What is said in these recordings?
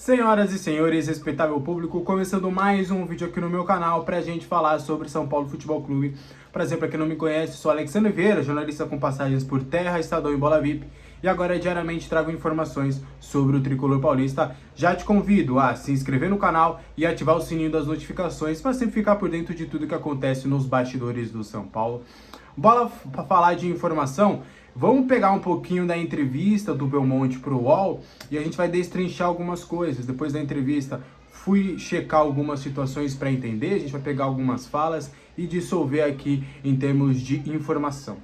Senhoras e senhores, respeitável público, começando mais um vídeo aqui no meu canal pra gente falar sobre São Paulo Futebol Clube. Prazer, pra quem não me conhece, sou Alexandre Vieira, jornalista com passagens por Terra, Estadão e Bola VIP. E agora diariamente trago informações sobre o Tricolor Paulista. Já te convido a se inscrever no canal e ativar o sininho das notificações para sempre ficar por dentro de tudo que acontece nos bastidores do São Paulo. Bola para falar de informação. Vamos pegar um pouquinho da entrevista do Belmonte pro UOL e a gente vai destrinchar algumas coisas. Depois da entrevista, fui checar algumas situações para entender, a gente vai pegar algumas falas e dissolver aqui em termos de informação.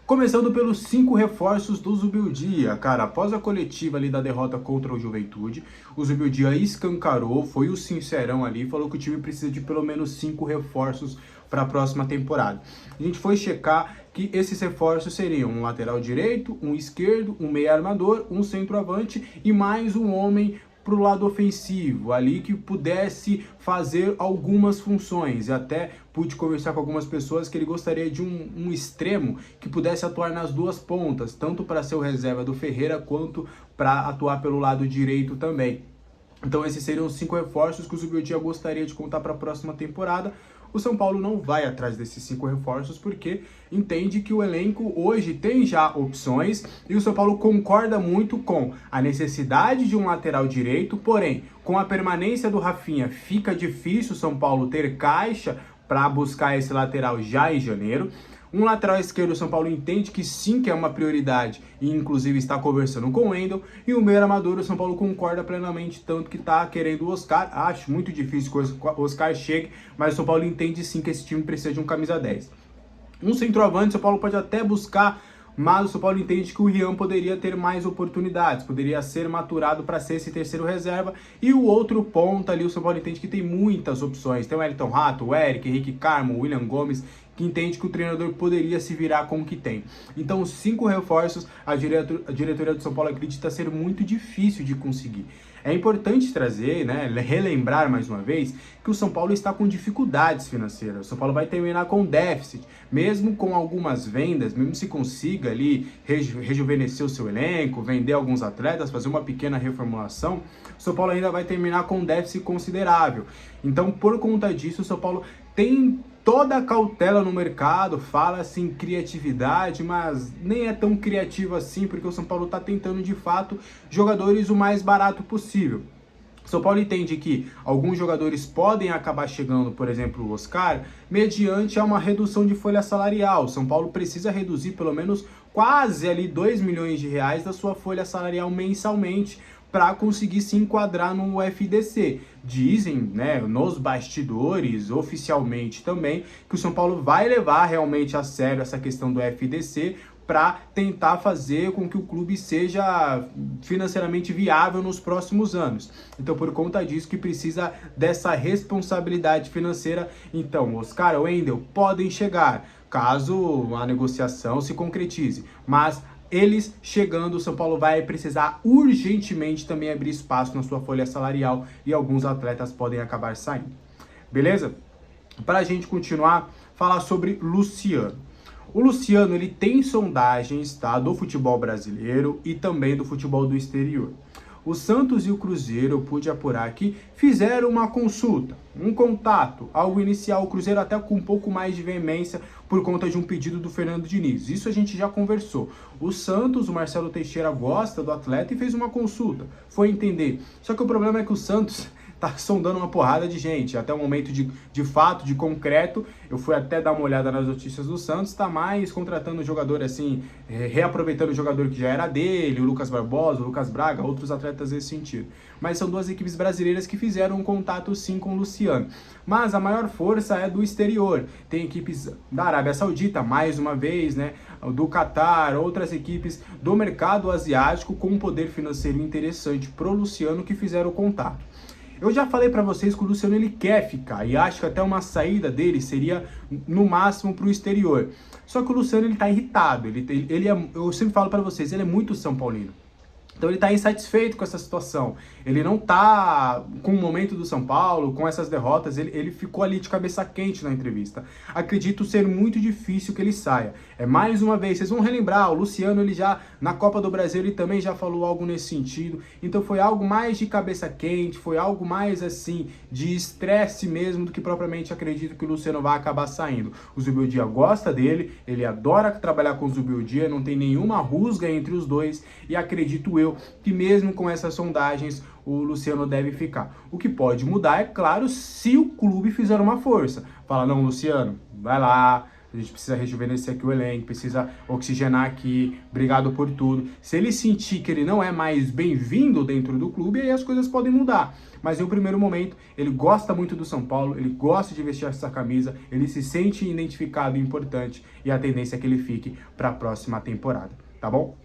Começando pelos 5 reforços do Zubeldia, cara, após a coletiva ali da derrota contra o Juventude, o Zubeldia escancarou, foi o sincerão ali, falou que o time precisa de pelo menos 5 reforços para a próxima temporada. A gente foi checar que esses reforços seriam um lateral direito, um esquerdo, um meia armador, um centroavante e mais um homem para o lado ofensivo, ali que pudesse fazer algumas funções. E até pude conversar com algumas pessoas que ele gostaria de um extremo que pudesse atuar nas duas pontas, tanto para ser o reserva do Ferreira, quanto para atuar pelo lado direito também. Então esses seriam os 5 reforços que o Zubeldia gostaria de contar para a próxima temporada. O São Paulo não vai atrás desses 5 reforços porque entende que o elenco hoje tem já opções e o São Paulo concorda muito com a necessidade de um lateral direito, porém, com a permanência do Rafinha, fica difícil o São Paulo ter caixa para buscar esse lateral já em janeiro. Um lateral esquerdo, o São Paulo entende que sim, que é uma prioridade e inclusive está conversando com o Wendel. E o meio armador, o São Paulo concorda plenamente, tanto que está querendo o Oscar. Acho muito difícil que o Oscar chegue, mas o São Paulo entende sim que esse time precisa de um camisa 10. Um centroavante, o São Paulo pode até buscar, mas o São Paulo entende que o Rian poderia ter mais oportunidades, poderia ser maturado para ser esse terceiro reserva. E o outro ponta ali, o São Paulo entende que tem muitas opções. Tem o Elton Rato, o Eric, Henrique Carmo, o William Gomes, que entende que o treinador poderia se virar com o que tem. Então, os 5 reforços, a diretoria do São Paulo acredita ser muito difícil de conseguir. É importante trazer, relembrar mais uma vez, que o São Paulo está com dificuldades financeiras. O São Paulo vai terminar com déficit, mesmo com algumas vendas, mesmo se consiga ali rejuvenescer o seu elenco, vender alguns atletas, fazer uma pequena reformulação, o São Paulo ainda vai terminar com déficit considerável. Então, por conta disso, o São Paulo tem toda a cautela no mercado, fala-se em criatividade, mas nem é tão criativo assim, porque o São Paulo está tentando, de fato, jogadores o mais barato possível. O São Paulo entende que alguns jogadores podem acabar chegando, por exemplo, o Oscar, mediante a uma redução de folha salarial. O São Paulo precisa reduzir pelo menos quase ali 2 milhões de reais da sua folha salarial mensalmente, para conseguir se enquadrar no FDC. Dizem, nos bastidores, oficialmente também, que o São Paulo vai levar realmente a sério essa questão do FDC para tentar fazer com que o clube seja financeiramente viável nos próximos anos. Então, por conta disso, que precisa dessa responsabilidade financeira. Então, Oscar e Wendel podem chegar, caso a negociação se concretize, mas eles chegando, o São Paulo vai precisar urgentemente também abrir espaço na sua folha salarial e alguns atletas podem acabar saindo. Beleza? Para a gente continuar, falar sobre Luciano. O Luciano, ele tem sondagens, do futebol brasileiro e também do futebol do exterior. O Santos e o Cruzeiro, eu pude apurar que fizeram uma consulta, um contato, algo inicial, o Cruzeiro até com um pouco mais de veemência por conta de um pedido do Fernando Diniz. Isso a gente já conversou. O Santos, o Marcelo Teixeira gosta do atleta e fez uma consulta, foi entender. Só que o problema é que o Santos tá sondando uma porrada de gente. Até o momento de fato, de concreto, eu fui até dar uma olhada nas notícias do Santos, tá mais contratando jogador assim, reaproveitando o jogador que já era dele, o Lucas Barbosa, o Lucas Braga, outros atletas nesse sentido. Mas são 2 equipes brasileiras que fizeram um contato sim com o Luciano. Mas a maior força é do exterior. Tem equipes da Arábia Saudita, mais uma vez, do Catar, outras equipes do mercado asiático com um poder financeiro interessante pro Luciano que fizeram o contato. Eu já falei para vocês que o Luciano ele quer ficar e acho que até uma saída dele seria no máximo para o exterior. Só que o Luciano ele tá irritado, eu sempre falo para vocês, ele é muito São Paulino. Então ele está insatisfeito com essa situação, ele não está com o momento do São Paulo, com essas derrotas, ele ficou ali de cabeça quente na entrevista. Acredito ser muito difícil que ele saia. Mais uma vez, vocês vão relembrar, o Luciano, ele já, na Copa do Brasil, ele também já falou algo nesse sentido, então foi algo mais de cabeça quente, foi algo mais assim, de estresse mesmo, do que propriamente acredito que o Luciano vai acabar saindo. O Zubeldia gosta dele, ele adora trabalhar com o Zubeldia, não tem nenhuma rusga entre os dois, e acredito eu que mesmo com essas sondagens o Luciano deve ficar. O que pode mudar, é claro, se o clube fizer uma força. Fala, não, Luciano, vai lá, a gente precisa rejuvenescer aqui o elenco, precisa oxigenar aqui, obrigado por tudo. Se ele sentir que ele não é mais bem-vindo dentro do clube, aí as coisas podem mudar. Mas em um primeiro momento, ele gosta muito do São Paulo, ele gosta de vestir essa camisa, ele se sente identificado e importante, e a tendência é que ele fique para a próxima temporada, tá bom?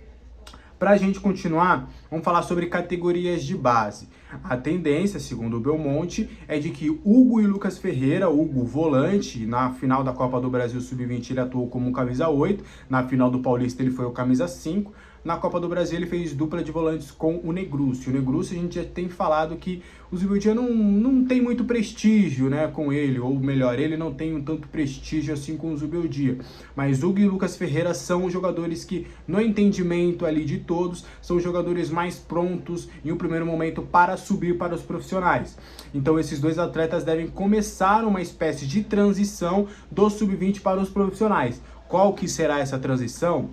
Para a gente continuar, vamos falar sobre categorias de base. A tendência, segundo o Belmonte, é de que Hugo e Lucas Ferreira, Hugo volante, na final da Copa do Brasil Sub-20 ele atuou como camisa 8, na final do Paulista ele foi o camisa 5, na Copa do Brasil ele fez dupla de volantes com o Negrucci. O Negrucci a gente já tem falado que o Zubeldia não tem muito prestígio, né, com ele, ou melhor, ele não tem tanto prestígio assim com o Zubeldia. Mas Hugo e Lucas Ferreira são jogadores que, no entendimento ali de todos, são jogadores mais prontos em um primeiro momento para subir para os profissionais. Então esses dois atletas devem começar uma espécie de transição do Sub-20 para os profissionais. Qual que será essa transição?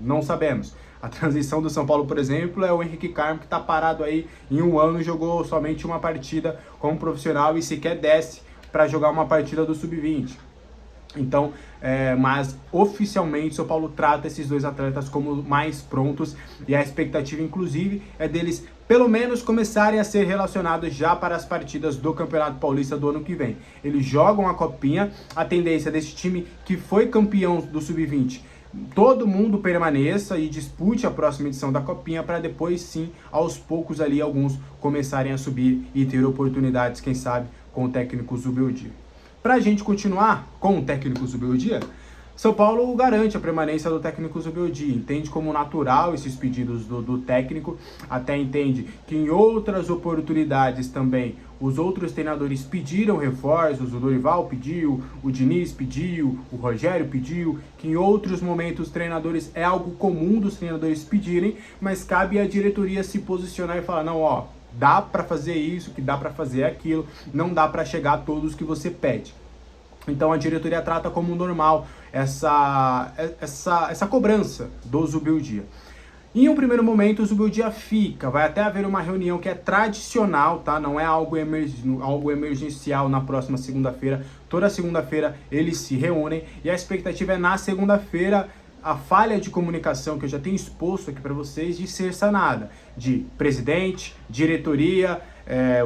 Não sabemos. A transição do São Paulo, por exemplo, é o Henrique Carmo, que está parado aí em um ano, jogou somente uma partida como profissional e sequer desce para jogar uma partida do Sub-20. Então, mas oficialmente o São Paulo trata esses dois atletas como mais prontos, e a expectativa inclusive é deles pelo menos começarem a ser relacionados já para as partidas do Campeonato Paulista do ano que vem. Eles jogam a Copinha, a tendência desse time que foi campeão do Sub-20, todo mundo permaneça e dispute a próxima edição da Copinha, para depois sim, aos poucos ali, alguns começarem a subir e ter oportunidades, quem sabe, com o técnico Zubeldia. Para a gente continuar com o técnico Zubeldia, São Paulo garante a permanência do técnico Zubeldia, entende como natural esses pedidos do técnico, até entende que em outras oportunidades também os outros treinadores pediram reforços, o Dorival pediu, o Diniz pediu, o Rogério pediu, que em outros momentos treinadores é algo comum dos treinadores pedirem, mas cabe à diretoria se posicionar e falar, não, ó, dá para fazer isso, que dá para fazer aquilo, não dá para chegar a todos que você pede. Então a diretoria trata como normal essa cobrança do Zubeldia. Em um primeiro momento o Zubeldia fica, vai até haver uma reunião que é tradicional, tá? Não é algo emergencial na próxima segunda-feira. Toda segunda-feira eles se reúnem e a expectativa é na segunda-feira a falha de comunicação que eu já tenho exposto aqui para vocês de ser sanada. De presidente, diretoria,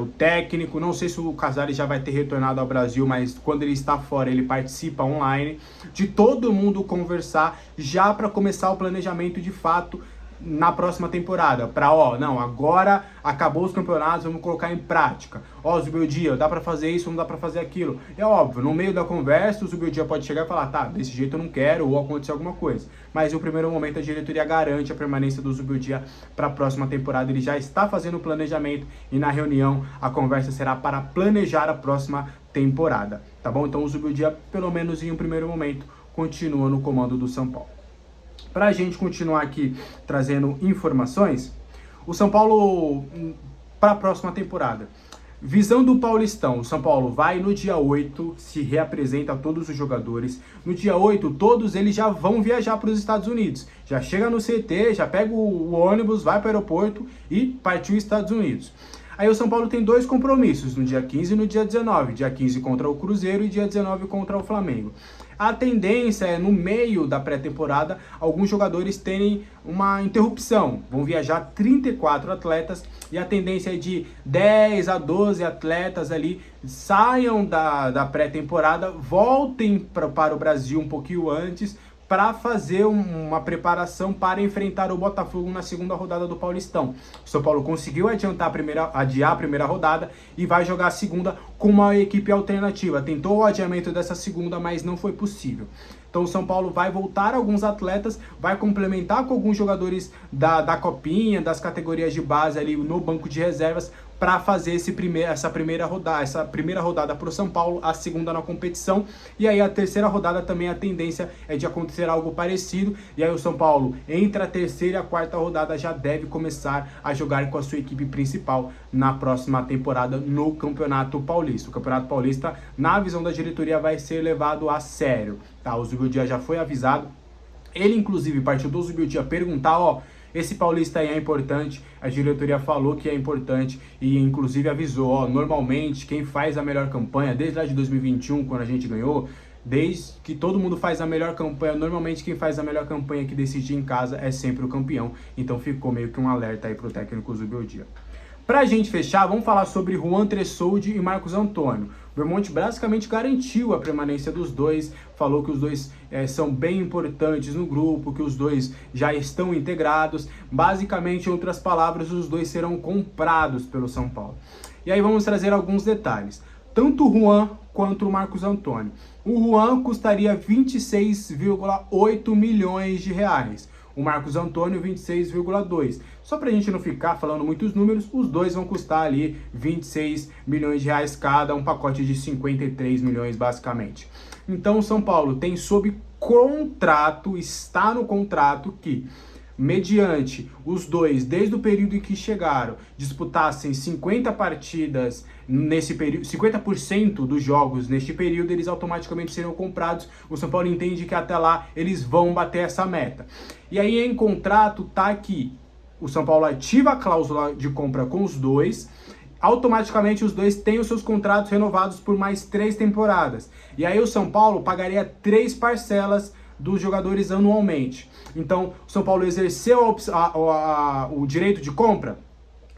o técnico, não sei se o Casares já vai ter retornado ao Brasil, mas quando ele está fora ele participa online, de todo mundo conversar já para começar o planejamento de fato na próxima temporada, para não, agora acabou os campeonatos, vamos colocar em prática. Zubeldia, dá para fazer isso, não dá para fazer aquilo. É óbvio, no meio da conversa o Zubeldia pode chegar e falar, tá, desse jeito eu não quero, ou acontecer alguma coisa. Mas no primeiro momento a diretoria garante a permanência do Zubeldia para a próxima temporada, ele já está fazendo o planejamento e na reunião a conversa será para planejar a próxima temporada, tá bom? Então o Zubeldia, pelo menos em um primeiro momento, continua no comando do São Paulo. Para a gente continuar aqui trazendo informações, o São Paulo para a próxima temporada. Visão do Paulistão, o São Paulo vai no dia 8, se reapresenta a todos os jogadores. No dia 8, todos eles já vão viajar para os Estados Unidos. Já chega no CT, já pega o ônibus, vai para o aeroporto e partiu os Estados Unidos. Aí o São Paulo tem dois compromissos, no dia 15 e no dia 19. Dia 15 contra o Cruzeiro e dia 19 contra o Flamengo. A tendência é, no meio da pré-temporada, alguns jogadores terem uma interrupção. Vão viajar 34 atletas e a tendência é de 10 a 12 atletas ali saiam da pré-temporada, voltem para o Brasil um pouquinho antes, para fazer uma preparação para enfrentar o Botafogo na segunda rodada do Paulistão. O São Paulo conseguiu adiar a primeira rodada e vai jogar a segunda com uma equipe alternativa. Tentou o adiamento dessa segunda, mas não foi possível. Então o São Paulo vai voltar alguns atletas, vai complementar com alguns jogadores da Copinha, das categorias de base ali no banco de reservas, para fazer essa primeira rodada para o São Paulo, a segunda na competição, e aí a terceira rodada também a tendência é de acontecer algo parecido, e aí o São Paulo, entre a terceira e a quarta rodada, já deve começar a jogar com a sua equipe principal na próxima temporada no Campeonato Paulista. O Campeonato Paulista, na visão da diretoria, vai ser levado a sério, tá? O Zubeldia já foi avisado, ele inclusive partiu do Zubeldia perguntar, esse Paulista aí é importante, a diretoria falou que é importante e inclusive avisou, normalmente quem faz a melhor campanha, desde lá de 2021, quando a gente ganhou, desde que todo mundo faz a melhor campanha, normalmente quem faz a melhor campanha que decide em casa é sempre o campeão, então ficou meio que um alerta aí pro técnico Zubeldia. Pra gente fechar, vamos falar sobre Juan Tressoldi e Marcos Antônio. O Vermonte basicamente garantiu a permanência dos dois, falou que os dois são bem importantes no grupo, que os dois já estão integrados. Basicamente, em outras palavras, os dois serão comprados pelo São Paulo. E aí vamos trazer alguns detalhes. Tanto o Juan quanto o Marcos Antônio. O Juan custaria 26,8 milhões de reais. O Marcos Antônio 26,2. Só pra gente não ficar falando muitos números, os dois vão custar ali 26 milhões de reais cada, um pacote de 53 milhões basicamente. Então o São Paulo tem sob contrato, está no contrato que, mediante os dois, desde o período em que chegaram, disputassem 50 partidas nesse período, 50% dos jogos neste período, eles automaticamente serão comprados. O São Paulo entende que até lá eles vão bater essa meta. E aí em contrato tá que o São Paulo ativa a cláusula de compra com os dois, automaticamente os dois têm os seus contratos renovados por mais 3 temporadas. E aí o São Paulo pagaria 3 parcelas dos jogadores anualmente. Então, o São Paulo exerceu o direito de compra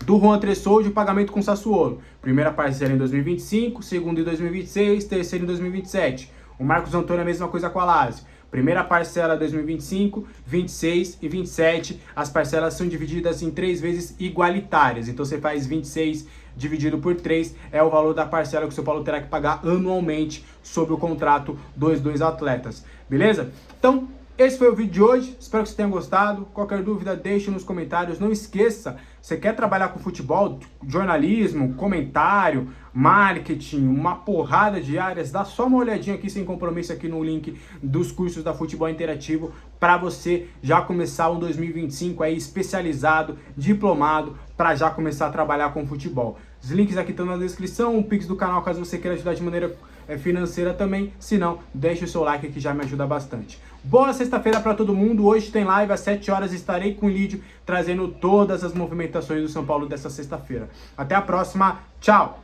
do Juan Tressoldi, o pagamento com o Sassuolo. Primeira parcela em 2025, segunda em 2026, terceira em 2027. O Marcos Antônio a mesma coisa com a Lazio. Primeira parcela 2025, 26 e 27. As parcelas são divididas em 3 vezes igualitárias. Então você faz 26 dividido por 3, é o valor da parcela que o São Paulo terá que pagar anualmente sobre o contrato dos dois atletas. Beleza? Então, esse foi o vídeo de hoje, espero que você tenha gostado. Qualquer dúvida, deixe nos comentários. Não esqueça, você quer trabalhar com futebol, jornalismo, comentário, marketing, uma porrada de áreas, dá só uma olhadinha aqui sem compromisso aqui no link dos cursos da Futebol Interativo para você já começar um 2025 aí especializado, diplomado, para já começar a trabalhar com futebol. Os links aqui estão na descrição, o Pix do canal caso você queira ajudar de maneira financeira também. Se não, deixe o seu like que já me ajuda bastante. Boa sexta-feira para todo mundo. Hoje tem live às 7 horas. Estarei com o Lídio trazendo todas as movimentações do São Paulo dessa sexta-feira. Até a próxima. Tchau!